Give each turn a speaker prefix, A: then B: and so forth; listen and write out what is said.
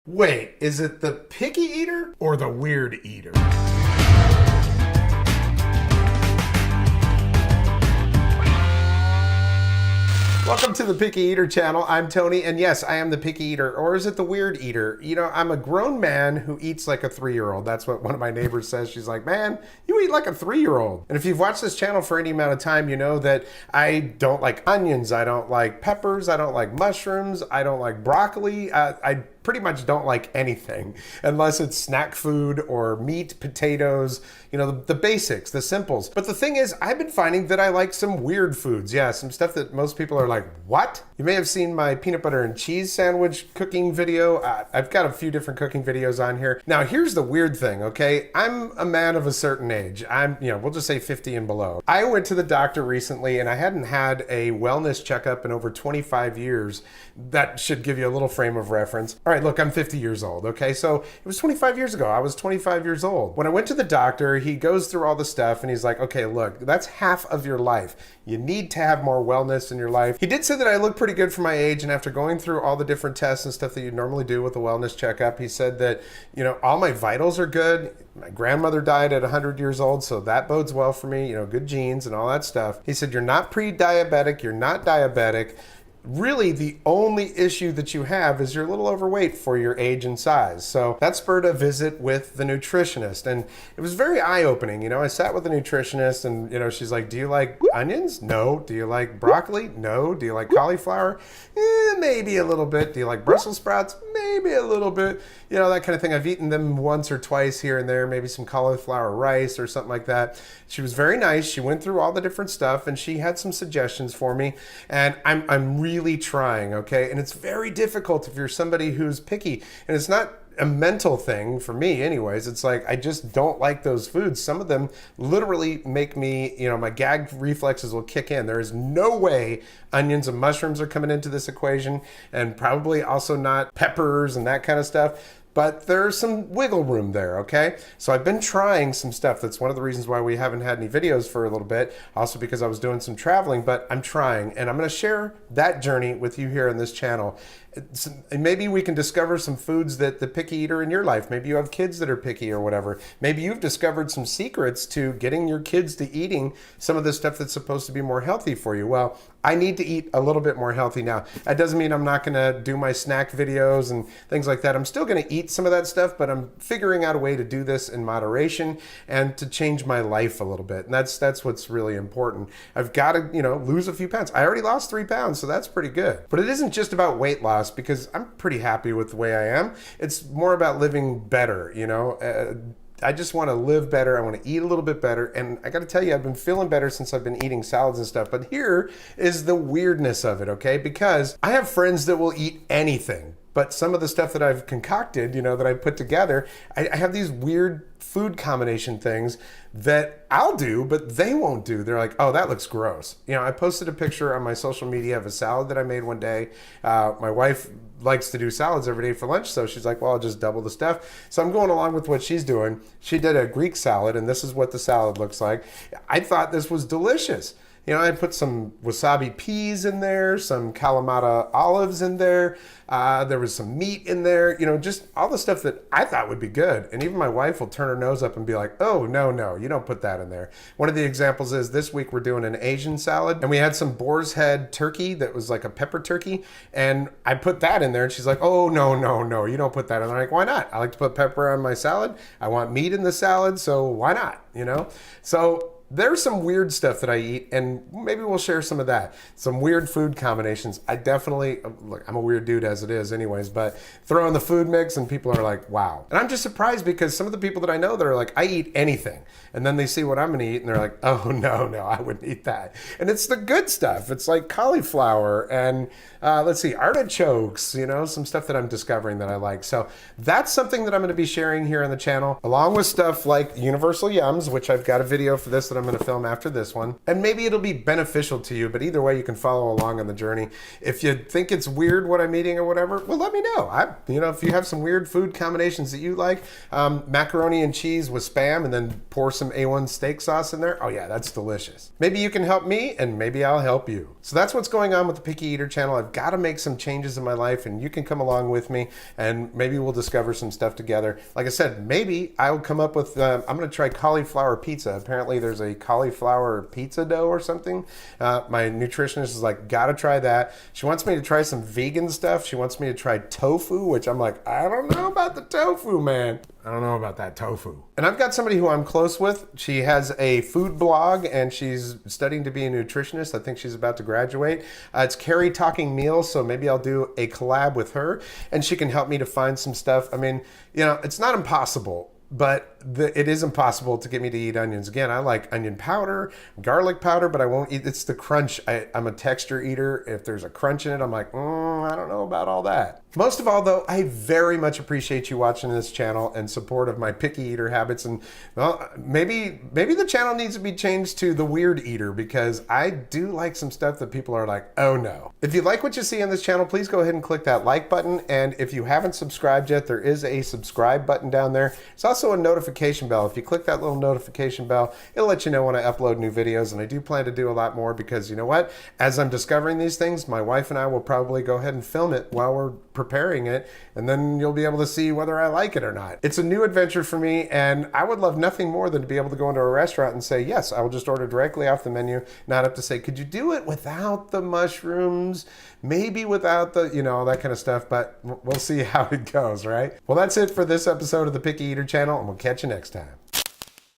A: Wait, is it the picky eater or the weird eater? Welcome to the Picky Eater channel. I'm Tony, and yes, I am the picky eater, or is it the weird eater? You know, I'm a grown man who eats like a 3-year-old. That's what one of my neighbors says. She's like, man, you eat like a 3-year-old. And if you've watched this channel for any amount of time, you know that I don't like onions, I don't like peppers, I don't like mushrooms, I don't like broccoli. I pretty much don't like anything unless it's snack food or meat, potatoes, you know, the basics, the simples. But the thing is, I've been finding that I like some weird foods. Yeah, some stuff that most people are like, what? You may have seen my peanut butter and cheese sandwich cooking video. I've got a few different cooking videos on here. Now, here's the weird thing, okay? I'm a man of a certain age. We'll just say 50 and below. I went to the doctor recently and I hadn't had a wellness checkup in over 25 years. That should give you a little frame of reference. All right, look, I'm 50 years old, okay? So it was 25 years ago. I was 25 years old. When I went to the doctor, he goes through all the stuff and he's like, okay, look, that's half of your life. You need to have more wellness in your life. He did say that I look pretty good for my age, and after going through all the different tests and stuff that you normally do with a wellness checkup, he said that, you know, all my vitals are good. My grandmother died at 100 years old, so that bodes well for me, you know, good genes and all that stuff. He said, you're not pre-diabetic, you're not diabetic. Really, the only issue that you have is you're a little overweight for your age and size. So that spurred a visit with the nutritionist, and it was very eye-opening. You know, I sat with the nutritionist and, you know, she's like, do you like onions? No. Do you like broccoli? No. Do you like cauliflower? Maybe a little bit. Do you like Brussels sprouts? Maybe a little bit. You know, that kind of thing. I've eaten them once or twice here and there, maybe some cauliflower rice or something like that. She was very nice. She went through all the different stuff and she had some suggestions for me, and I'm really trying, okay? And it's very difficult if you're somebody who's picky, and it's not a mental thing for me anyways. It's like, I just don't like those foods. Some of them literally make me, you know, my gag reflexes will kick in. There is no way onions and mushrooms are coming into this equation, and probably also not peppers and that kind of stuff. But there's some wiggle room there, okay? So I've been trying some stuff. That's one of the reasons why we haven't had any videos for a little bit. Also because I was doing some traveling, but I'm trying. And I'm gonna share that journey with you here on this channel. Maybe we can discover some foods that the picky eater in your life, maybe you have kids that are picky or whatever. Maybe you've discovered some secrets to getting your kids to eating some of the stuff that's supposed to be more healthy for you. Well, I need to eat a little bit more healthy now. That doesn't mean I'm not gonna do my snack videos and things like that. I'm still gonna eat some of that stuff, but I'm figuring out a way to do this in moderation and to change my life a little bit. And that's what's really important. I've got to, you know, lose a few pounds. I already lost 3 pounds, so that's pretty good. But it isn't just about weight loss, because I'm pretty happy with the way I am. It's more about living better, you know. I just want to live better. I want to eat a little bit better. And I got to tell you, I've been feeling better since I've been eating salads and stuff. But here is the weirdness of it, okay? Because I have friends that will eat anything. But some of the stuff that I've concocted, you know, that I put together, I have these weird food combination things that I'll do, but they won't do. They're like, oh, that looks gross. You know, I posted a picture on my social media of a salad that I made one day. My wife likes to do salads every day for lunch, so she's like, well, I'll just double the stuff. So I'm going along with what she's doing. She did a Greek salad, and this is what the salad looks like. I thought this was delicious. You know, I put some wasabi peas in there, some Kalamata olives in there. There was some meat in there, you know, just all the stuff that I thought would be good. And even my wife will turn her nose up and be like, oh, no, you don't put that in there. One of the examples is this week we're doing an Asian salad, and we had some boar's head turkey that was like a pepper turkey. And I put that in there, and she's like, oh, no, you don't put that in there. I'm like, why not? I like to put pepper on my salad. I want meat in the salad, so why not, you know? So there's some weird stuff that I eat, and maybe we'll share some of that. Some weird food combinations. I definitely, look, I'm a weird dude as it is anyways, but throw in the food mix and people are like, wow. And I'm just surprised because some of the people that I know that are like, I eat anything. And then they see what I'm gonna eat and they're like, oh, no, I wouldn't eat that. And it's the good stuff. It's like cauliflower and let's see, artichokes, you know, some stuff that I'm discovering that I like. So that's something that I'm gonna be sharing here on the channel, along with stuff like Universal Yums, which I've got a video for this that I'm going to film after this one. And maybe it'll be beneficial to you, but either way, you can follow along on the journey. If you think it's weird what I'm eating or whatever, well, let me know. If you have some weird food combinations that you like, macaroni and cheese with Spam and then pour some A1 steak sauce in there. Oh yeah, that's delicious. Maybe you can help me and maybe I'll help you. So that's what's going on with the Picky Eater channel. I've got to make some changes in my life and you can come along with me and maybe we'll discover some stuff together. Like I said, maybe I'll come up with, I'm going to try cauliflower pizza. Apparently there's a cauliflower pizza dough or something. My nutritionist is like, gotta try that. She wants me to try some vegan stuff. She wants me to try tofu, which I'm like, I don't know about the tofu, man. I don't know about that tofu. And I've got somebody who I'm close with. She has a food blog and she's studying to be a nutritionist. I think she's about to graduate. It's Carrie Talking Meals, so maybe I'll do a collab with her and she can help me to find some stuff. I mean, it's not impossible, but it is impossible to get me to eat onions. Again, I like onion powder, garlic powder, but I won't eat. It's the crunch. I'm a texture eater. If there's a crunch in it, I'm like, I don't know about all that. Most of all, though, I very much appreciate you watching this channel and support of my picky eater habits. And well, maybe the channel needs to be changed to the weird eater because I do like some stuff that people are like, oh no. If you like what you see on this channel, please go ahead and click that like button. And if you haven't subscribed yet, there is a subscribe button down there. It's also a notification bell. If you click that little notification bell, it'll let you know when I upload new videos. And I do plan to do a lot more because you know what? As I'm discovering these things, my wife and I will probably go ahead and film it while we're preparing it, and then you'll be able to see whether I like it or not. It's a new adventure for me, and I would love nothing more than to be able to go into a restaurant and say, yes, I will just order directly off the menu, not have to say, could you do it without the mushrooms? Maybe without the, all that kind of stuff, but we'll see how it goes, right? Well, that's it for this episode of the Picky Eater channel, and we'll catch you next time.